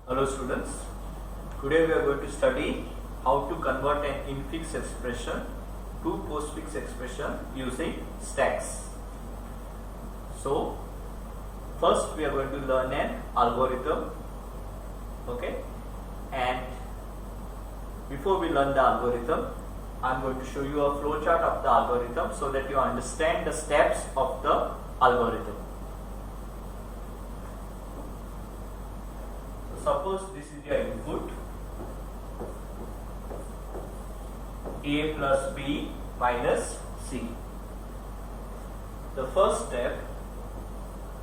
Hello students, today we are going to study how to convert an infix expression to postfix expression using stacks. So first we are going to learn an algorithm, okay, and before we learn the algorithm I am going to show you a flowchart of the algorithm so that you understand the steps of the algorithm. Suppose this is your input a plus b minus c. The first step,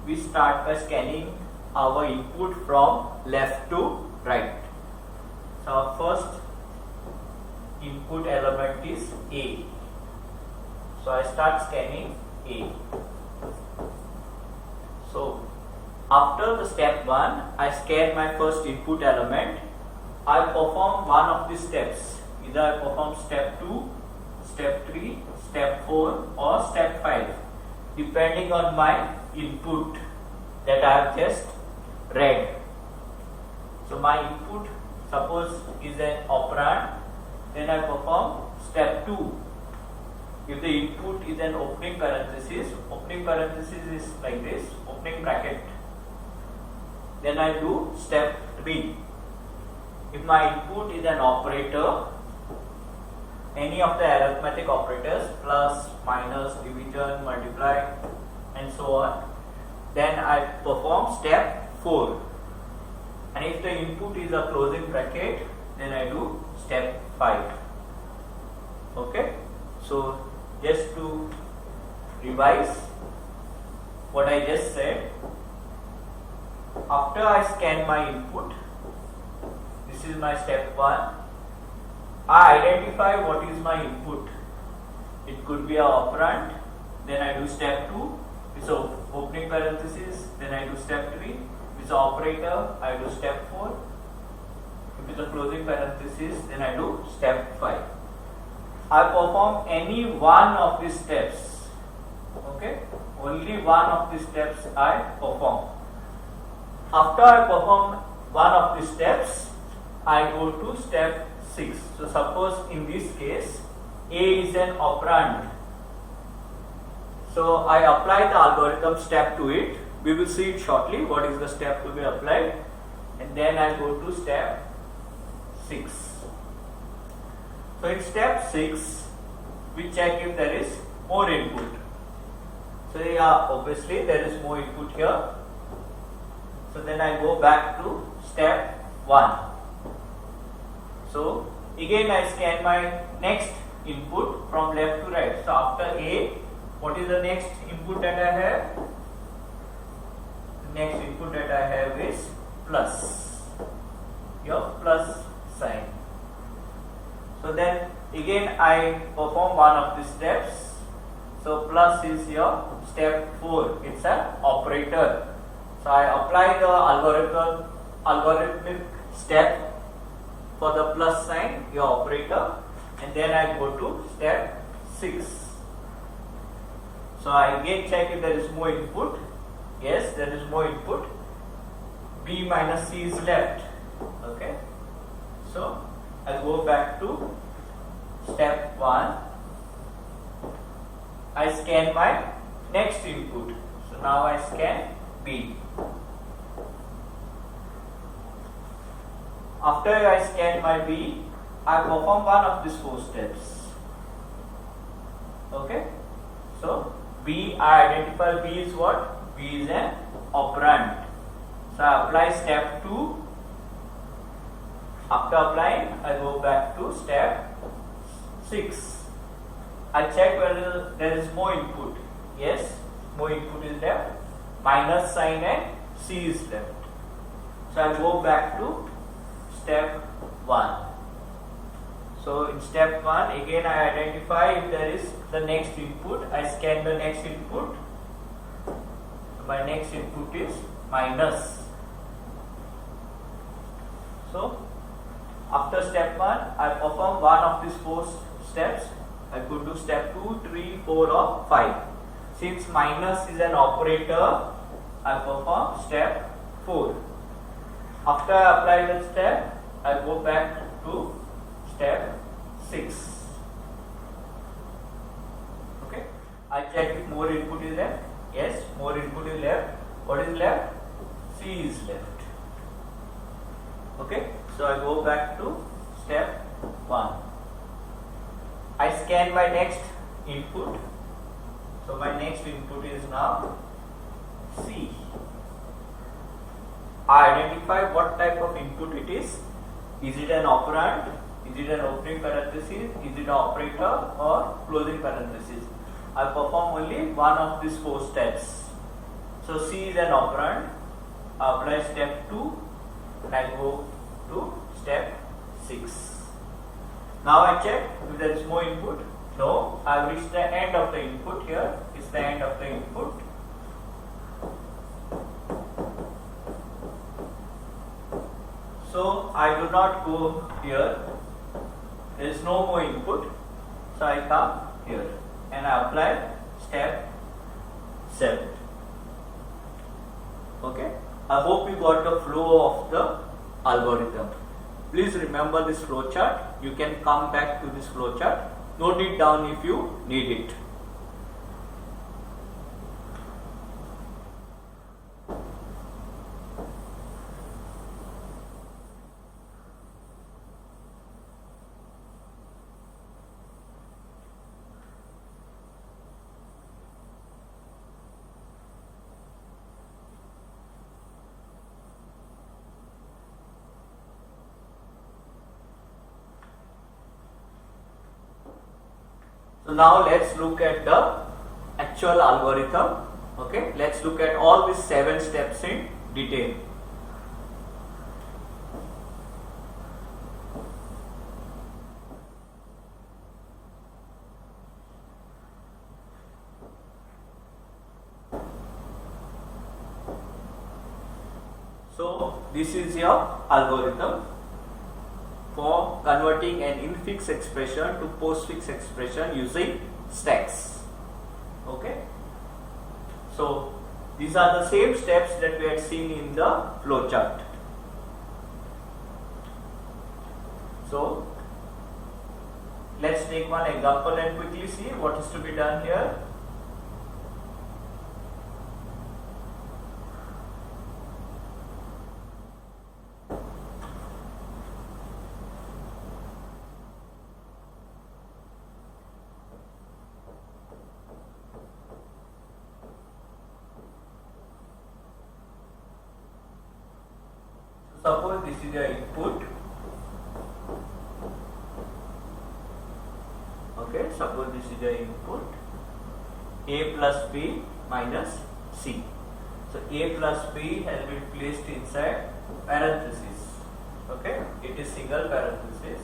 we start by scanning our input from left to right. So our first input element is a. So I start scanning a. So after the step 1, I scan my first input element. I perform one of the steps. Either I perform step 2, step 3, step 4 or step 5 depending on my input that I have just read. So my input suppose is an operand, then I perform step 2. If the input is an opening parenthesis is like this, opening bracket. Then I do step 3. If my input is an operator, any of the arithmetic operators, plus, minus, division, multiply and so on, then I perform step 4. And if the input is a closing bracket, then I do step 5. Okay, so just to revise what I just said, after I scan my input, this is my step 1, I identify what is my input. It could be a operand, then I do step 2, it's a opening parenthesis, then I do step 3, it's an operator, I do step 4, if it's a closing parenthesis, then I do step 5. I perform any one of these steps, okay, only one of these steps I perform. After I perform one of the steps, I go to step 6. So suppose in this case A is an operand. So I apply the algorithm step to it. We will see it shortly what is the step to be applied, and then I go to step 6. So in step 6 we check if there is more input. So yeah, obviously there is more input here. So then I go back to step 1. So again I scan my next input from left to right. So after A, what is the next input that I have? The next input that I have is plus. Your plus sign. So then again I perform one of the steps. So plus is your step 4. It's an operator. So I apply the algorithmic step for the plus sign, your operator, and then I go to step 6. So I again check if there is more input. Yes, there is more input. B minus C is left. Okay. So I go back to step 1. I scan my next input. So now I scan B. After I scan my B, I perform one of these 4 steps. Okay. So B, I identify B is what? B is an operand. So I apply step 2. After applying, I go back to step 6. I check whether there is more input. Yes, more input is left. Minus sign and C is left. So I go back to step 1. So in step 1 again I identify if there is the next input. I scan the next input. My next input is minus. So after step 1 I perform one of these 4 steps. I could do step 2, 3, 4 or 5. Since minus is an operator, I perform step 4. After I apply that step, I go back to step 6. Okay, I check if more input is left. Yes, more input is left. What is left? C is left. Okay, so I go back to step 1. I scan my next input. So my next input is now C. I identify what type of input it is. Is it an operand? Is it an opening parenthesis? Is it an operator or closing parenthesis? I perform only one of these 4 steps. So C is an operand. I apply step 2 and I go to step 6. Now I check if there is more input. No, I have reached the end of the input. Here is the end of the input. So I do not go here. There is no more input. So I come here and I apply step 7. Okay. I hope you got the flow of the algorithm. Please remember this flow chart. You can come back to this flow chart. Note it down if you need it. So now let's look at the actual algorithm. Okay, let's look at all these 7 steps in detail. So this is your algorithm for converting an infix expression to postfix expression using stacks. Okay. So these are the same steps that we had seen in the flowchart. So let's take one example and quickly see what is to be done here. Suppose this is your input. Okay, suppose this is your input. A plus B minus C. So A plus B has been placed inside parenthesis. Okay, it is single parenthesis.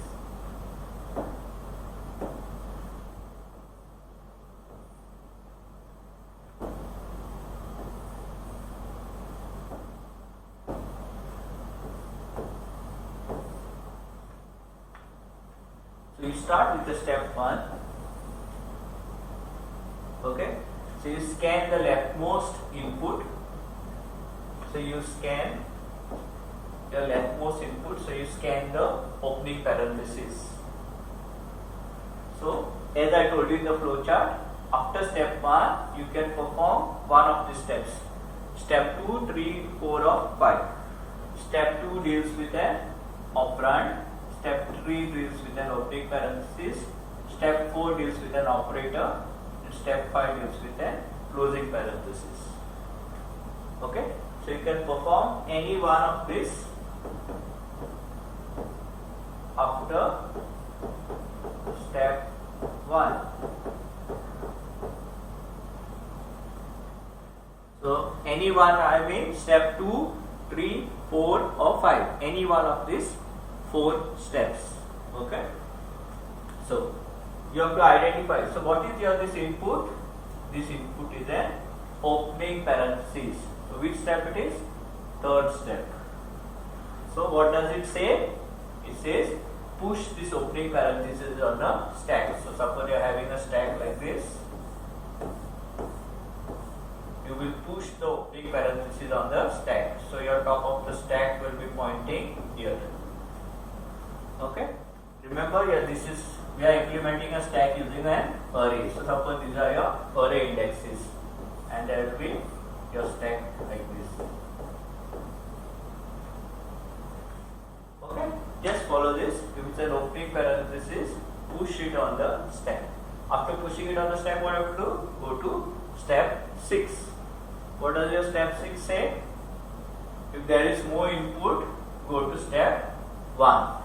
So you start with the step 1. Okay, so you scan the leftmost input. So you scan your leftmost input. So you scan the opening parenthesis. So as I told you in the flowchart, after step 1, you can perform one of the steps. Step 2, 3, 4 or 5. Step 2 deals with an operand. Step 3 deals with an opening parenthesis. Step 4 deals with an operator. And step 5 deals with a closing parenthesis. Okay, so you can perform any one of these after step 1. So any one, I mean step 2, 3, 4 or 5. Any one of these 4 steps. Okay, so you have to identify. So what is your this input? This input is an opening parenthesis. So which step it is? 3rd step. So what does it say? It says push this opening parenthesis on the stack. So suppose you are having a stack like this. You you will push the opening parenthesis on the stack. So your top of the stack will be pointing here. Okay. Remember here this is we are implementing a stack using an array. So suppose these are your array indexes and there will be your stack like this. Okay. Just follow this. If it's an opening parenthesis, push it on the stack. After pushing it on the stack, what you have to do? Go to step 6. What does your step 6 say? If there is more input, go to step 1.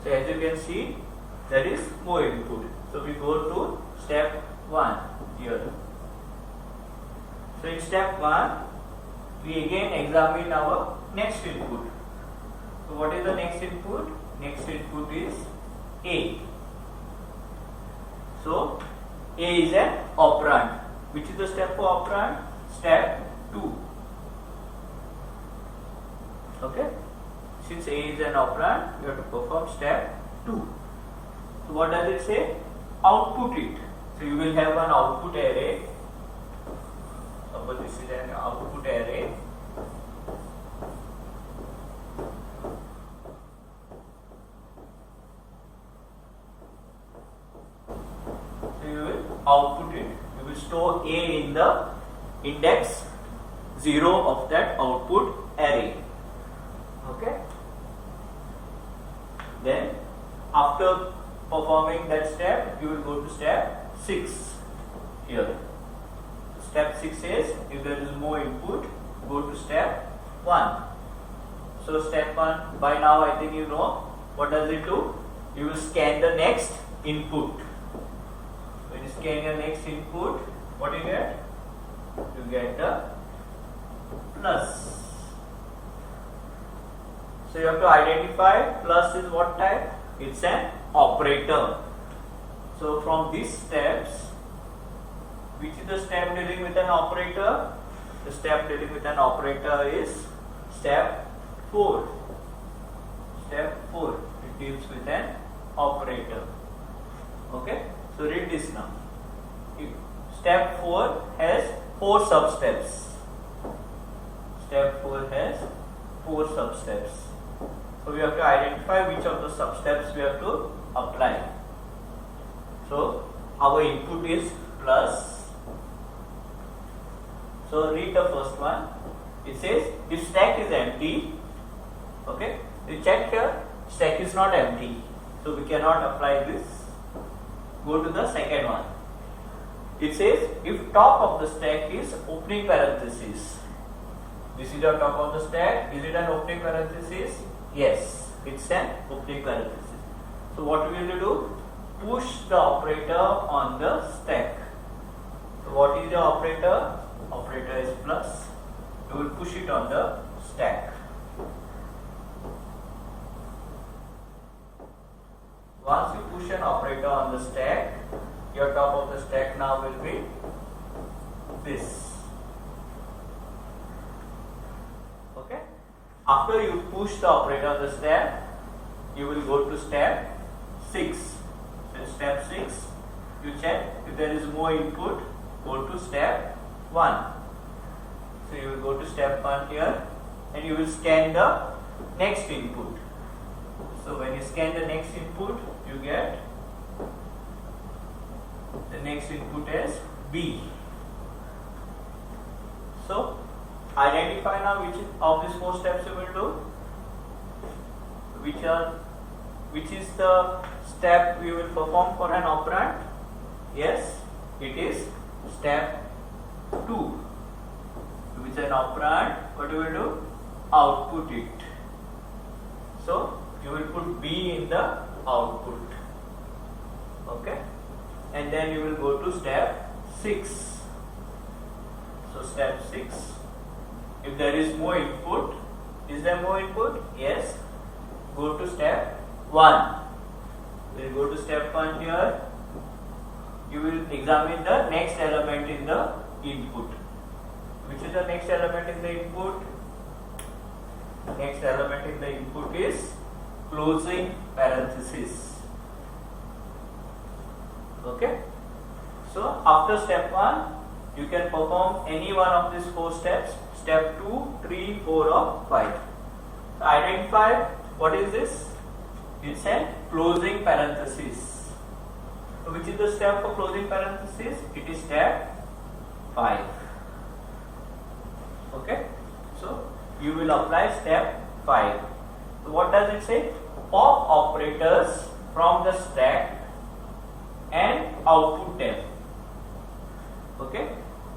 So as you can see, there is more input. So we go to step 1 here. So in step 1, we again examine our next input. So what is the next input? Next input is A. So A is an operand. Which is the step for operand? Step 2. Okay. Since A is an operand, you have to perform step 2. So what does it say? Output it. So you will have an output array. Suppose this is an output array. So you will output it. You will store A in the index 0 of that output array. Okay. Then after performing that step, you will go to step 6 here. Step 6 says if there is more input, go to step 1. So step 1, by now I think you know what does it do? You will scan the next input. When you scan your next input, what you get? You get the plus. So you have to identify plus is what type? It's an operator. So from these steps, which is the step dealing with an operator? The step dealing with an operator is step 4. Step 4. It deals with an operator. Okay. So read this now. Step 4 has 4 sub-steps. Step 4 has 4 sub-steps. So we have to identify which of the sub-steps we have to apply. So our input is plus. So read the first one. It says if stack is empty, okay, you check here, stack is not empty. So we cannot apply this. Go to the second one. It says if top of the stack is opening parenthesis. This is the top of the stack. Is it an opening parenthesis? Yes, it's an opening parenthesis. So what we will do? Push the operator on the stack. So what is the operator? Operator is plus. You will push it on the stack. Once you push an operator on the stack, your top of the stack now will be this. Okay. After you push the operator on the stack, you will go to step 6. So in step 6, you check if there is more input, go to step 1. So you will go to step 1 here and you will scan the next input. So when you scan the next input, you get the next input as B. So identify now which of these 4 steps you will do. Which is the step we will perform for an operand? Yes, it is step 2. Which is an operand, what you will do? Output it. So you will put B in the output. Okay, and then you will go to step 6. So step 6, if there is more input, is there more input? Yes. Go to step 1. We'll go to step 1 here. You will examine the next element in the input. Which is the next element in the input? Next element in the input is closing parenthesis. Okay. So after step 1, you can perform any one of these 4 steps, step 2, 3, 4 or 5. So identify what is this? It's a closing parenthesis. So which is the step for closing parenthesis? It is step 5. Okay. So you will apply step 5. So what does it say? Pop operators from the stack and output them. Okay.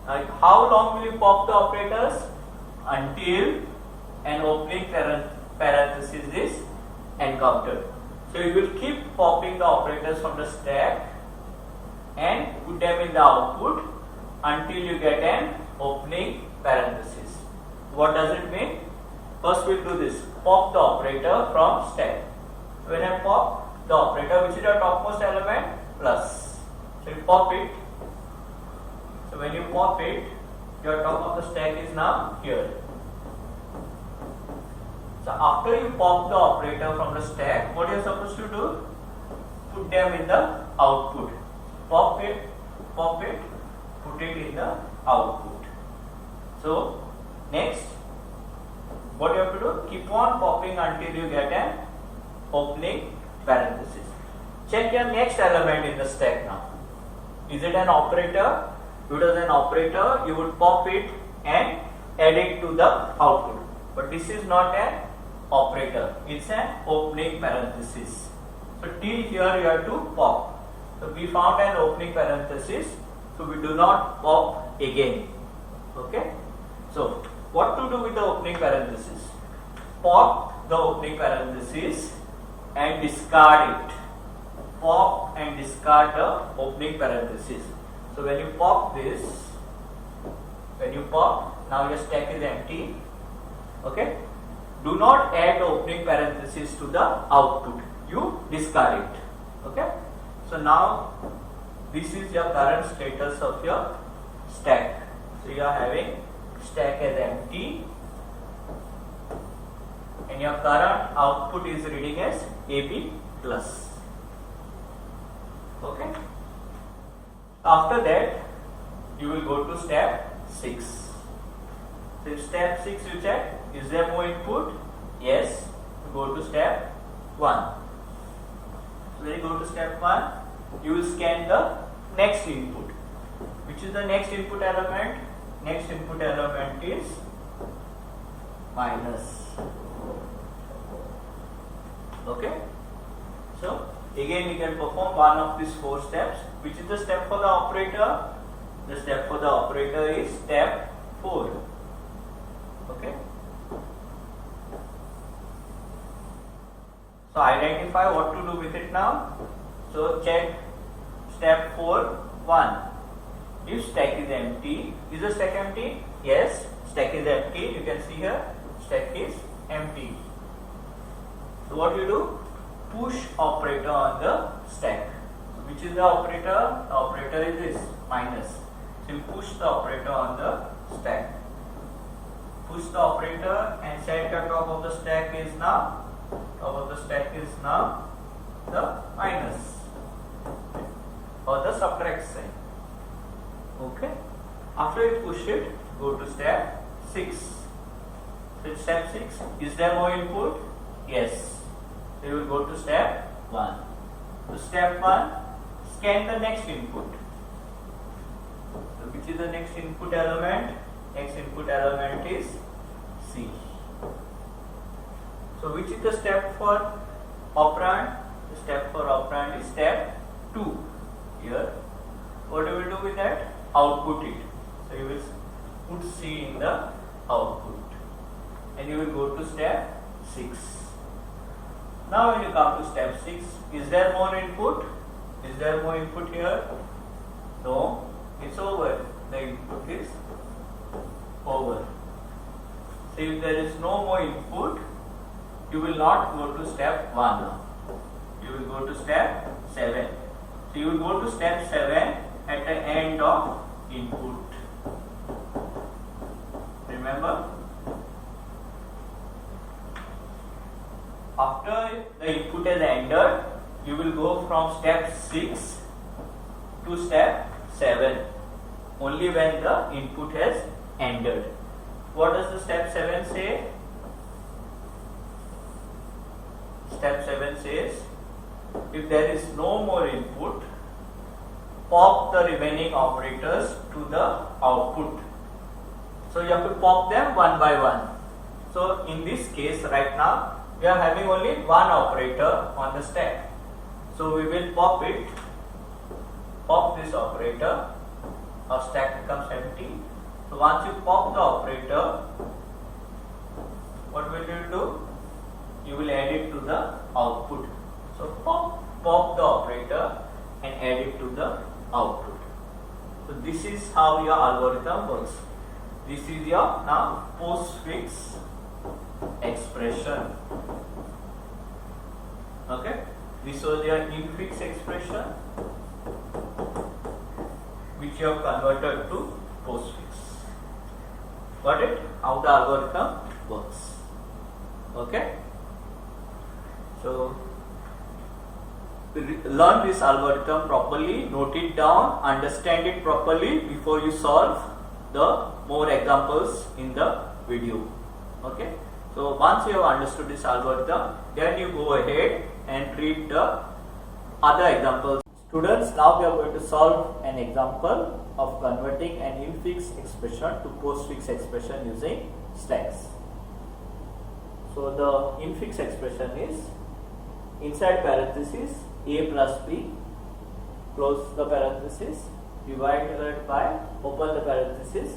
How long will you pop the operators? Until an opening parenthesis is encountered. So you will keep popping the operators from the stack and put them in the output until you get an opening parenthesis. What does it mean? First we'll do this. Pop the operator from stack. When I pop the operator, which is the topmost element, plus. So you pop it. So when you pop it, your top of the stack is now here. So after you pop the operator from the stack, what you are supposed to do? Put them in the output. Pop it, put it in the output. So next, what you have to do? Keep on popping until you get an opening parenthesis. Check your next element in the stack now. Is it an operator? If it is an operator, you would pop it and add it to the output. But this is not an operator. It's an opening parenthesis. So till here you have to pop. So we found an opening parenthesis. So we do not pop again. Okay. So what to do with the opening parenthesis? Pop the opening parenthesis and discard it. Pop and discard the opening parenthesis. So when you pop this, now your stack is empty. Okay. Do not add the opening parenthesis to the output. You discard it. Okay. So now this is your current status of your stack. So you are having stack as empty and your current output is reading as AB plus. Okay. After that, you will go to step 6. So in step 6 you check, is there more input? Yes. You go to step 1. So when you go to step 1, you will scan the next input. Which is the next input element? Next input element is minus. Okay. So again we can perform one of these 4 steps. Which is the step for the operator? The step for the operator is step 4. Okay. So identify what to do with it now. So check step 4, 1. If stack is empty, is the stack empty? Yes, stack is empty. You can see here, stack is empty. So what you do? Push operator on the stack. So which is the operator? The operator is this, minus. So you push the operator on the stack. Push the operator and set the top of the stack is now, the minus or the subtract sign. Okay. After you push it, go to step 6. So step 6, is there more input? Yes. So you will go to step 1. So step 1, scan the next input. So which is the next input element? Next input element is C. So which is the step for operand? The step for operand is step 2. Here, what you will do with that? Output it. So you will put C in the output and you will go to step 6. Now when you come to step 6, is there more input? Is there more input here? No, it's over. The input is over. So if there is no more input, you will not go to step 1 now. You will go to step 7. So you will go to step 7 at the end of input. Remember? After the input is ended, you will go from step 6 to step 7. only when the input has ended. What does the step 7 say? Step 7 says, if there is no more input, pop the remaining operators to the output. So you have to pop them one by one. So in this case right now, we are having only one operator on the stack. So we will pop it, pop this operator, our stack becomes empty. So once you pop the operator, what will you do? You will add it to the output. So pop the operator and add it to the output. So this is how your algorithm works. This is your now postfix expression. Okay, this was your infix expression which you have converted to postfix. Got it? How the algorithm works. Okay, so learn this algorithm properly, note it down, understand it properly before you solve the more examples in the video. Okay, so once you have understood this algorithm, then you go ahead and read the other examples. Students, now we are going to solve an example of converting an infix expression to postfix expression using stacks. So the infix expression is inside parenthesis a plus b, close the parenthesis, divided by, open the parenthesis,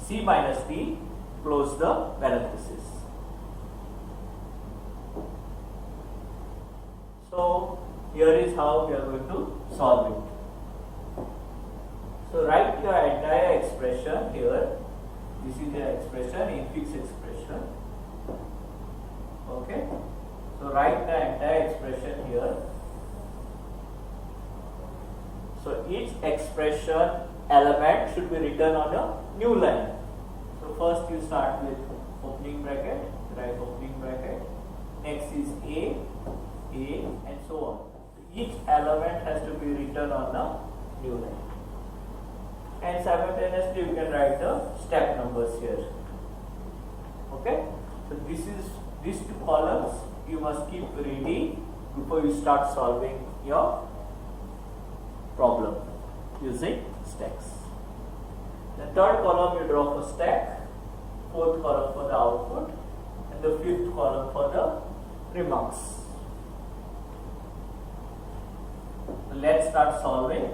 c minus d, close the parenthesis. So here is how we are going to solve it. So write your entire expression here. This is the expression, infix expression. Okay. So write the entire expression here. So each expression element should be written on a new line. So first you start with opening bracket, write opening bracket. Next is A, and so on. Each element has to be written on a new line. And simultaneously you can write the step numbers here. Okay. So these two columns you must keep ready before you start solving your problem using stacks. The third column you draw for stack, fourth column for the output, and the fifth column for the remarks. So let's start solving.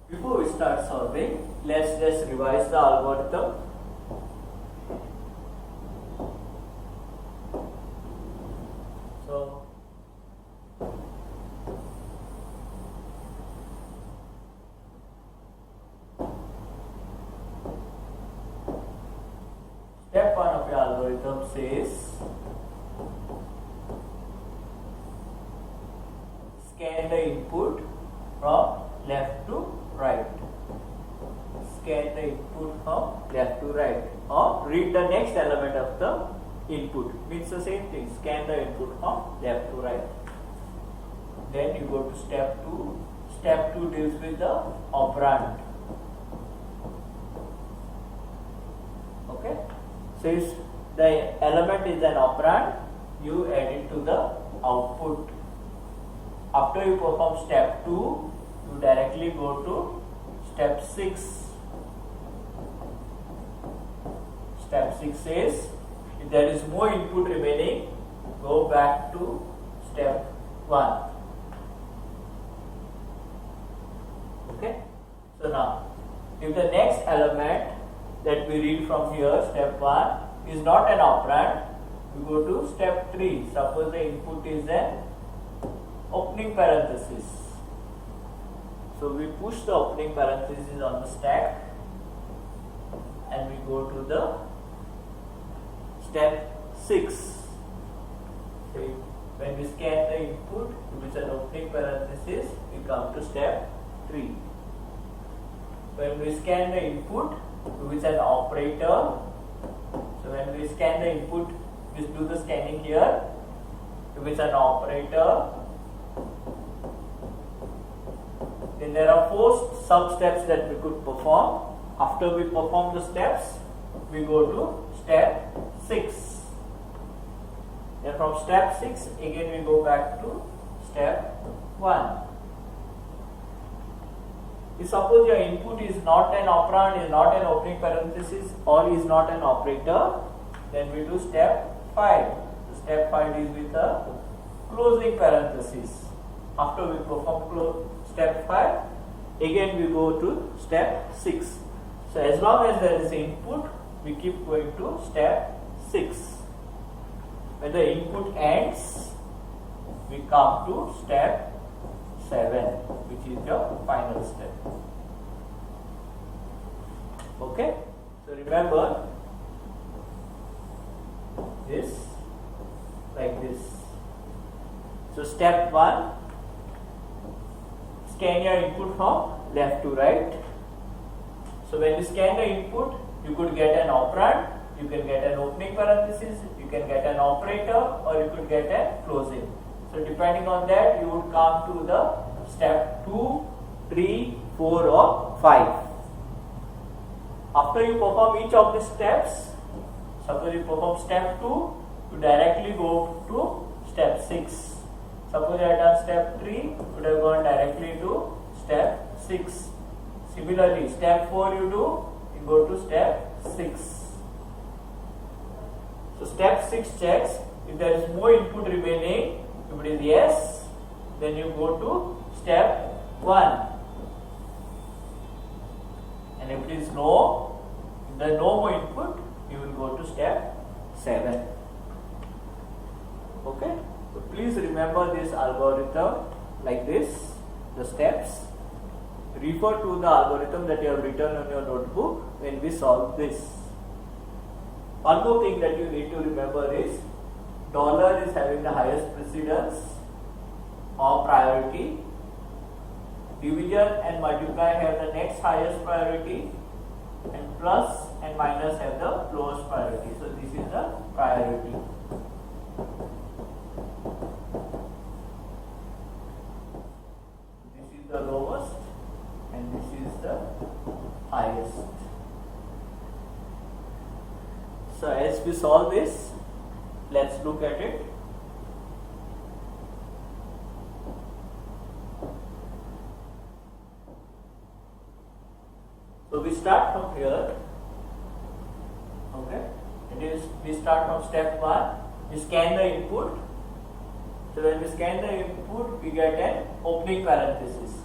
Before we start solving, let's just revise the algorithm. So step 1 of your algorithm says scan the input from left to right. Scan the input from left to right, or read the next element of the input. Means the same thing. Scan the input from left to right. Then you go to step 2. Step 2 deals with the operand. Okay. So if the element is an operand, you add it to the output. After you perform step 2, you directly go to step 6. Step 6 says, if there is more input remaining, go back to step 1. Okay. So now, if the next element that we read from here, step 1, is not an operand, we go to step 3. Suppose the input is an opening parenthesis. So we push the opening parenthesis on the stack and we go to the step 6. So when we scan the input, which is an opening parenthesis, we come to step 3. When we scan the input, which is an operator, so when we scan the input, we do the scanning here, which is an operator, Then there are 4 sub steps that we could perform. After we perform the steps, we go to step 6. Then from step 6, again we go back to step 1. If suppose your input is not an operand, is not an opening parenthesis, or is not an operator, then we do step 5. So step 5 is with a closing parenthesis. After we perform step 5, again we go to step 6. So as long as there is input, we keep going to step 6. When the input ends, we come to step 7, which is your final step. Okay? So remember this like this. So step 1, scan your input from left to right. So when you scan the input, you could get an operand, you can get an opening parenthesis, you can get an operator, or you could get a closing. So depending on that, you would come to the step 2, 3, 4 or 5. After you perform each of the steps, suppose you perform step 2, you directly go to step 6. Suppose you have done step 3, you would have gone directly to step 6. Similarly, step 4 you go to step 6. So step 6 checks if there is more input remaining. If it is yes, then you go to step 1. And if it is no, if there is no more input, you will go to step 7. Okay? So please remember this algorithm like this, the steps. Refer to the algorithm that you have written on your notebook when we solve this. One more thing that you need to remember is dollar is having the highest precedence or priority. Division and multiply have the next highest priority, and plus and minus have the lowest priority. So this is the priority. This is the lowest and this is the highest. So as we solve this, let's look at it. So we start from here. Okay, it is we start from step 1. We scan the input. So when we scan the input, we get an opening parenthesis.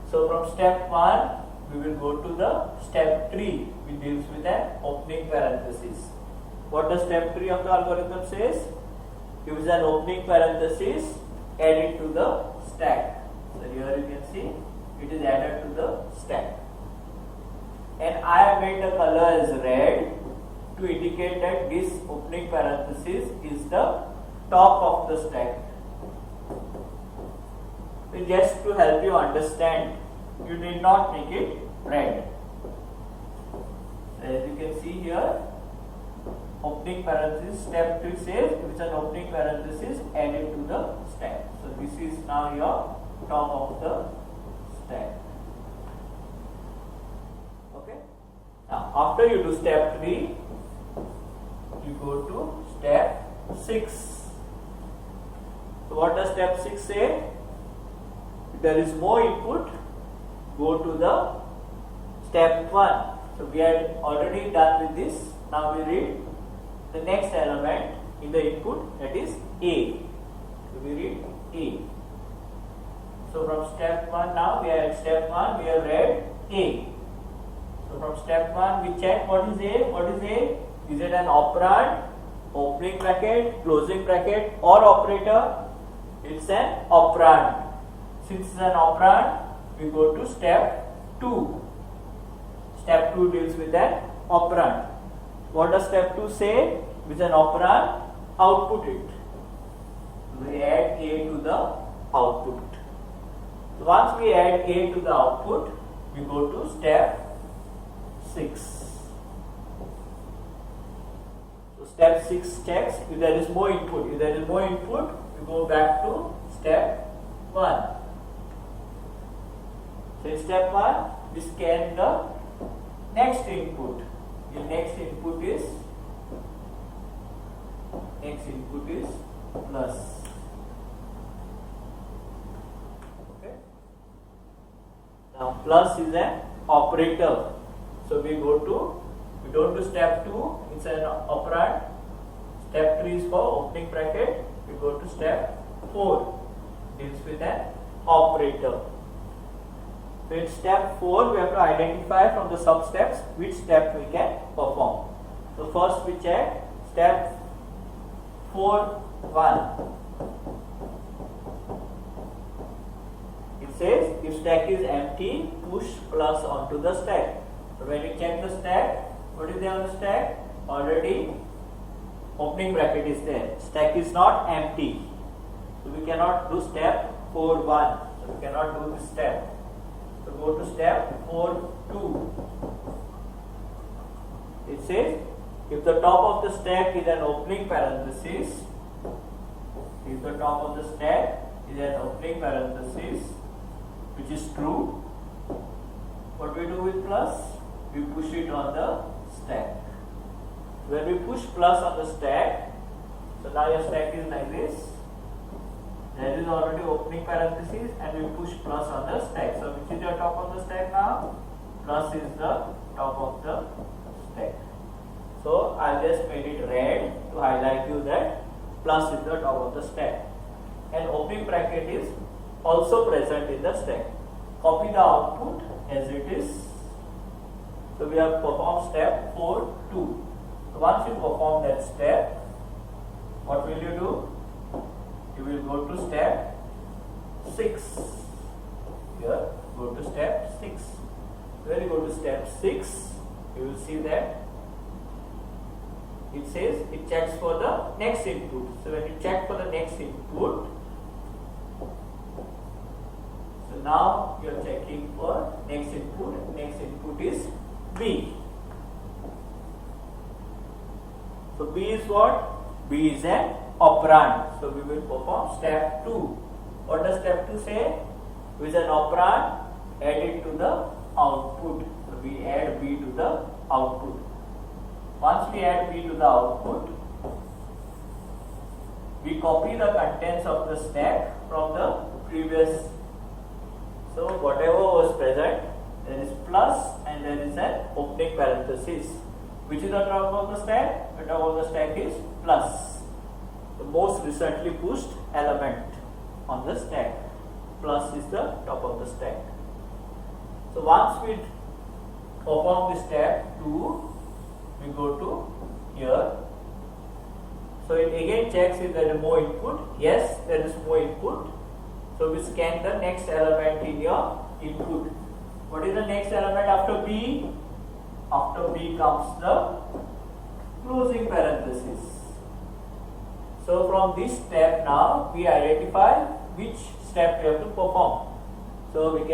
So from step 1, we will go to the step 3, which deals with an opening parenthesis. What does step 3 of the algorithm says? Gives an opening parenthesis, add it to the stack. So here you can see it is added to the stack. And I have made the color as red to indicate that this opening parenthesis is the top of the stack. So just to help you understand, you need not make it red. As you can see here, opening parenthesis, step 3 says if it's an opening parenthesis, add it to the stack. So this is now your top of the stack. Okay. Now after you do step 3, you go to step 6. So what does step 6 say? If there is more input, go to the step 1. So we are already done with this. Now we read the next element in the input, that is A. So we read A. So from step 1 now, we are at step 1, we have read A. So from step 1 we check what is A. What is A? Is it an operand, opening bracket, closing bracket or operator? It's an operand. Since it's an operand, we go to step 2. Step 2 deals with an operand. What does step 2 say? With an operand, output it. We add A to the output. So once we add A to the output, we go to step 6. So step 6 checks if there is more input. If there is more input, we go back to step 1. So in step 1, we scan the next input. The next input is plus. Okay. Now plus is an operator. So we don't do step 2, it's an operand. Step 3 is for opening bracket. We go to step 4, deals with an operator. So in step 4, we have to identify from the sub steps which step we can perform. So first we check step 4.1. It says if stack is empty, push plus onto the stack. So when you check the stack, what is there on the stack? Already opening bracket is there. Stack is not empty. So we cannot do step 4.1. So we cannot do this step. So go to step 4.2. It says if the top of the stack is an opening parenthesis, which is true, what we do with plus? We push it on the stack. When we push plus on the stack, so now your stack is like this. There is already opening parenthesis and we push plus on the stack. So which is your top of the stack now? Plus is the top of the stack. So I just made it red to highlight you that plus is the top of the stack. And opening bracket is also present in the stack. Copy the output as it is. So we have performed step 4.2. So once you perform that step, what will you do? You will go to step 6. Here, go to step 6. When you go to step 6, you will see that it says it checks for the next input. So when you check for the next input, so now you are checking for next input. Next input is B. So B is what? B is an operand. So we will perform step 2. What does step 2 say? With an operand, add it to the output. So we add B to the output. Once we add B to the output, we copy the contents of the stack from the previous. So whatever was present, there is plus and there is an opening parenthesis. Which is the top of the stack? The top of the stack is plus. The most recently pushed element on the stack. Plus is the top of the stack. So once we perform the step 2, we go to here. So it again checks if there is more input. Yes, there is more input. So we scan the next element in your input. What is the next element after B? After B comes the closing parenthesis. So from this step now we identify which step we have to perform. So we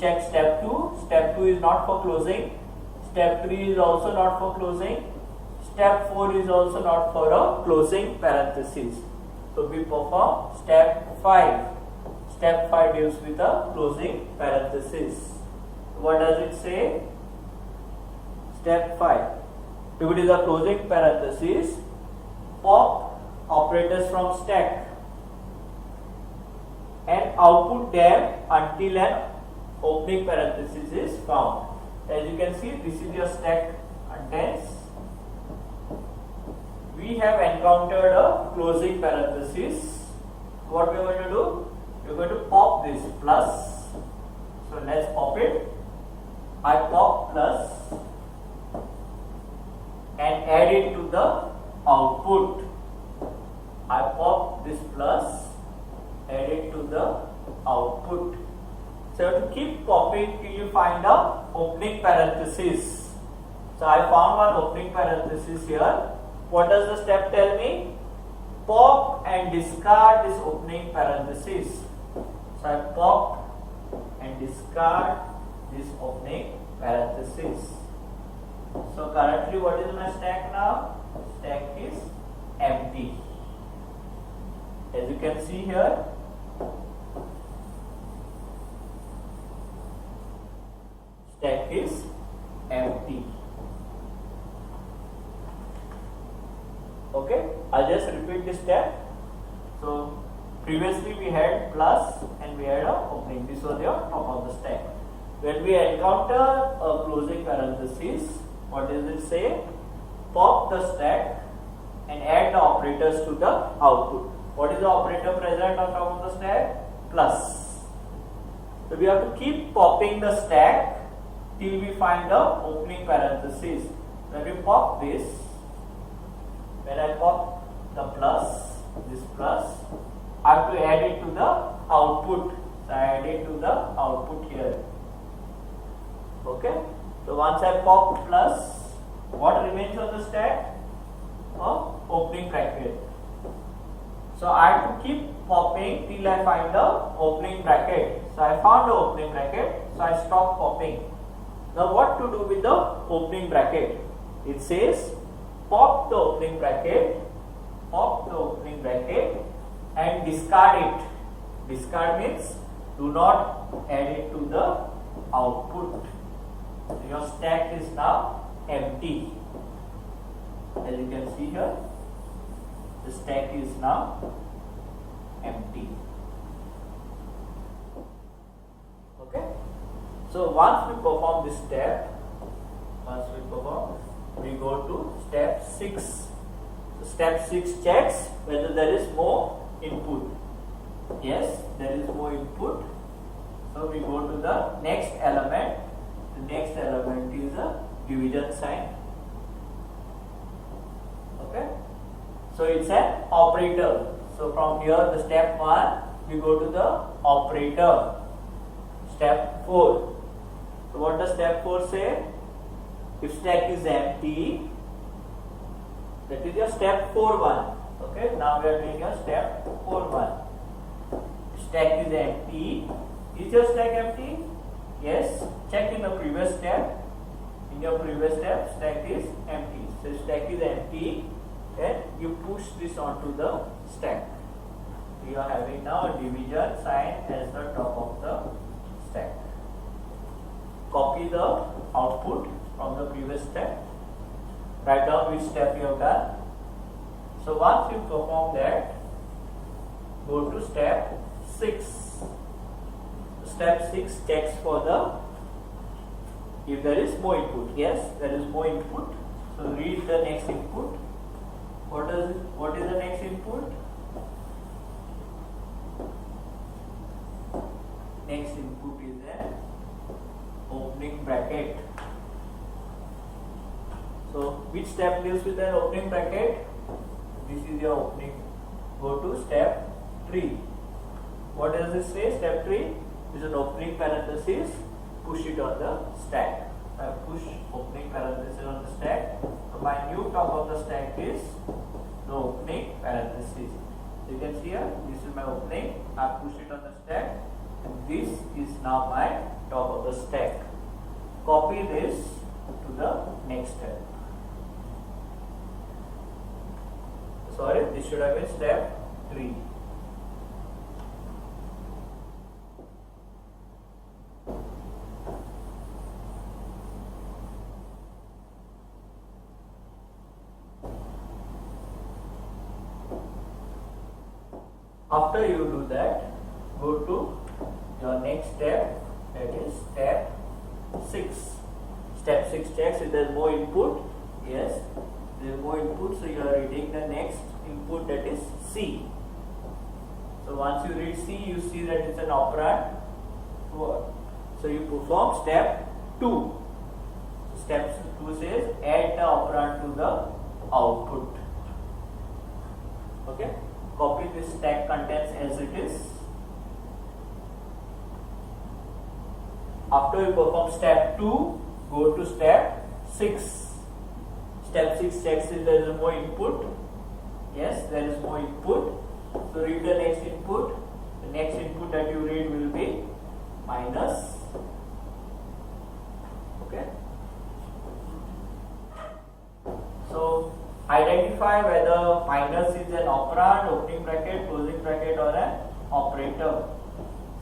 check step 2. Step 2 is not for closing. Step 3 is also not for closing. Step 4 is also not for a closing parenthesis. So we perform step 5. Step 5 deals with a closing parenthesis. What does it say? Step 5. If it is a closing parenthesis, pop operators from stack and output them until an opening parenthesis is found. As you can see, this is your stack contents. We have encountered a closing parenthesis. What we are going to do? We are going to pop this plus. So let's pop it. I pop plus and add it to the output. I pop this plus, add it to the output. So you have to keep popping till you find a opening parenthesis. So I found one opening parenthesis here. What does the step tell me? Pop and discard this opening parenthesis. So I pop and discard this opening parenthesis. So currently what is my stack now? Stack is empty. As you can see here, is empty. Okay, I'll just repeat this step. So previously we had plus and we had a opening. This was your top of the stack. When we encounter a closing parenthesis, what does it say? Pop the stack and add the operators to the output. What is the operator present on top of the stack? Plus. So we have to keep popping the stack till we find the opening parenthesis. When we pop this, when I pop the plus, this plus, I have to add it to the output. So I add it to the output here. Okay. So once I pop plus, what remains on the stack? Opening bracket. So I have to keep popping till I find the opening bracket. So I found the opening bracket, so I stop popping. Now what to do with the opening bracket? It says pop the opening bracket, and discard it. Discard means do not add it to the output. So your stack is now empty. As you can see here, the stack is now empty. Okay. So once we perform this step, we go to step 6. So step 6 checks whether there is more input. Yes, there is more input. So we go to the next element. The next element is a division sign. Okay. So it's an operator. So from here, the step 1, we go to the operator. Step 4. So what does step 4 say? If stack is empty, that is your step 4.1. Okay, now we are doing your step 4.1. Stack is empty. Is your stack empty? Yes. Check in the previous step. In your previous step, stack is empty. So stack is empty, and you push this onto the stack. You are having now a division sign as the top of the stack. Copy the output from the previous step. Write down which step you have done. So once you perform that, go to step 6. Step 6 checks for the if there is more input. Yes, there is more input. So read the next input. What is the next input? Next input is an opening bracket. So which step deals with an opening bracket? This is your opening. Go to step 3. What does this say? Step 3 is an opening parenthesis. Push it on the stack. I push opening parenthesis on the stack. So my new top of the stack is the opening parenthesis. You can see here, this is my opening. I push it on the stack, and this is now my top of the stack. Copy this to the next step. Sorry, this should have been step 3. After you do that, go to your next step, that is step 6. Step 6 checks if there is more input. Yes, there is more input, so you are reading the next input, that is C. So once you read C, you see that it's an operand. So you perform step 2. Step 2 says add the operand to the output. Okay. Copy this stack contents as it is. After you perform step 2, go to step 6. Step 6 checks if there is more input. Yes, there is more input. So read the next input. The next input that you read will be minus. Okay. So identify whether minus is an operand, opening bracket, closing bracket, or an operator.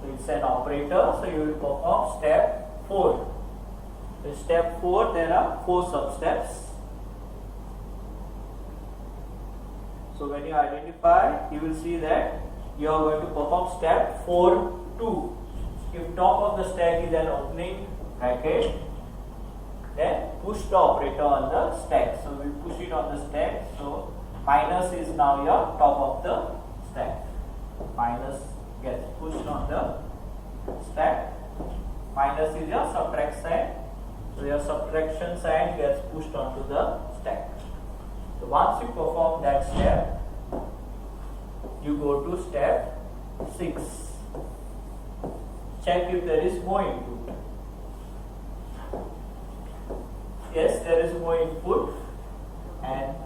So it's an operator, so you will perform step 4. In step 4 there are 4 sub-steps. So when you identify, you will see that you are going to perform step 4-2. If top of the stack is an opening bracket, then push the operator on the stack. So we push it on the stack. So minus is now your top of the stack. Minus gets pushed on the stack. Minus is your subtract sign. So your subtraction sign gets pushed onto the stack. So once you perform that step, you go to step 6. Check if there is more input. Yes, there is more input, and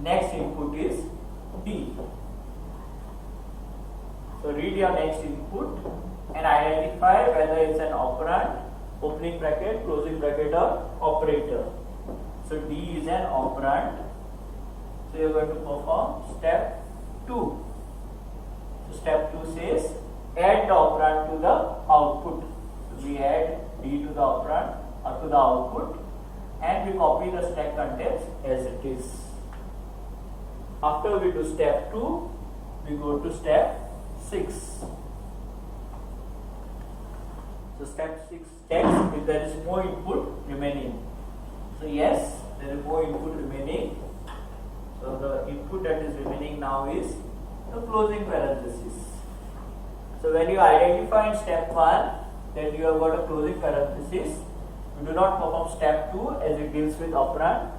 next input is D. So read your next input and identify whether it's an operand, opening bracket, closing bracket, or operator. So D is an operand. So you are going to perform step 2. So step 2 says add the operand to the output. So we add D to the operand or to the output, and we copy the stack contents as it is. After we do step 2, we go to step 6. So step 6 checks if there is more input remaining. So yes, there is more input remaining. So the input that is remaining now is the closing parenthesis. So when you identify in step 1 that you have got a closing parenthesis, you do not perform step 2 as it deals with operand.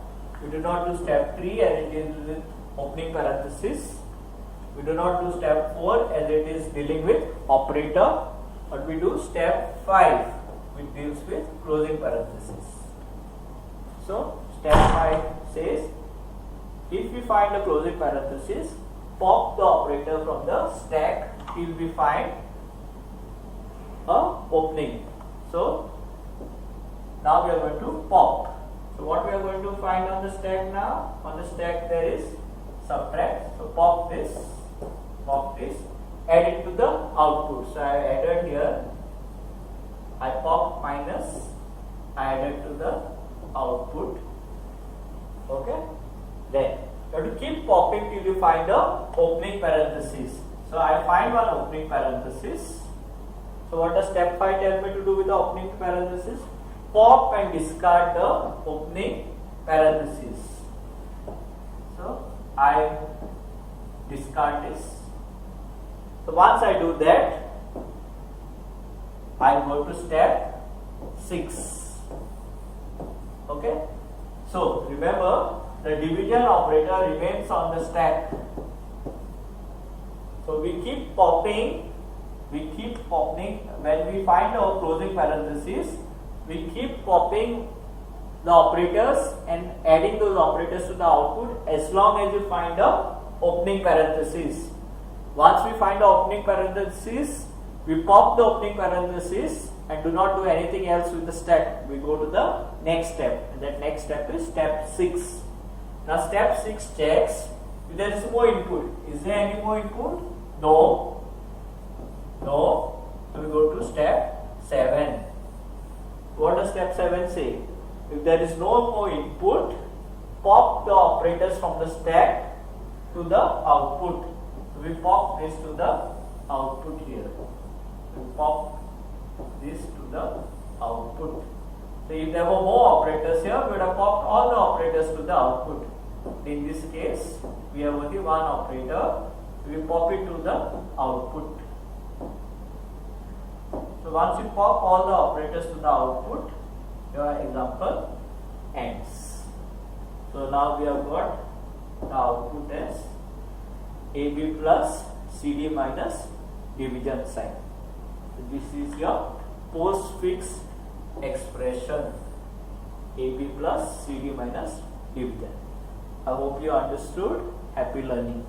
You do not do step 3 as it deals with opening parenthesis. We do not do step 4 as it is dealing with operator, but we do step 5 which deals with closing parenthesis. So step 5 says if we find the closing parenthesis, pop the operator from the stack till we find a opening. So now we are going to pop. So what we are going to find on the stack now? On the stack there is subtract. So pop this, add it to the output. So I added here, I pop minus, I added to the output. Okay. Then you have to keep popping till you find the opening parenthesis. So I find one opening parenthesis. So what does step 5 tell me to do with the opening parenthesis? Pop and discard the opening parenthesis. So I discard this. So once I do that, I go to step 6. Okay. So remember, the division operator remains on the stack. So we keep popping. When we find our closing parenthesis, we keep popping the operators and adding those operators to the output as long as you find the opening parenthesis. Once we find the opening parenthesis, we pop the opening parenthesis and do not do anything else with the stack. We go to the next step, and that next step is step 6. Now step 6 checks if there is more input. Is there any more input? No. So we go to step 7. What does step 7 say? If there is no more input, pop the operators from the stack to the output. So we pop this to the output here. We pop this to the output. So if there were more operators here, we would have popped all the operators to the output. In this case, we have only one operator. We pop it to the output. So once you pop all the operators to the output, your example ends. So now we have got the output as AB plus CD minus division sign. So this is your postfix expression, AB plus CD minus division. I hope you understood. Happy learning.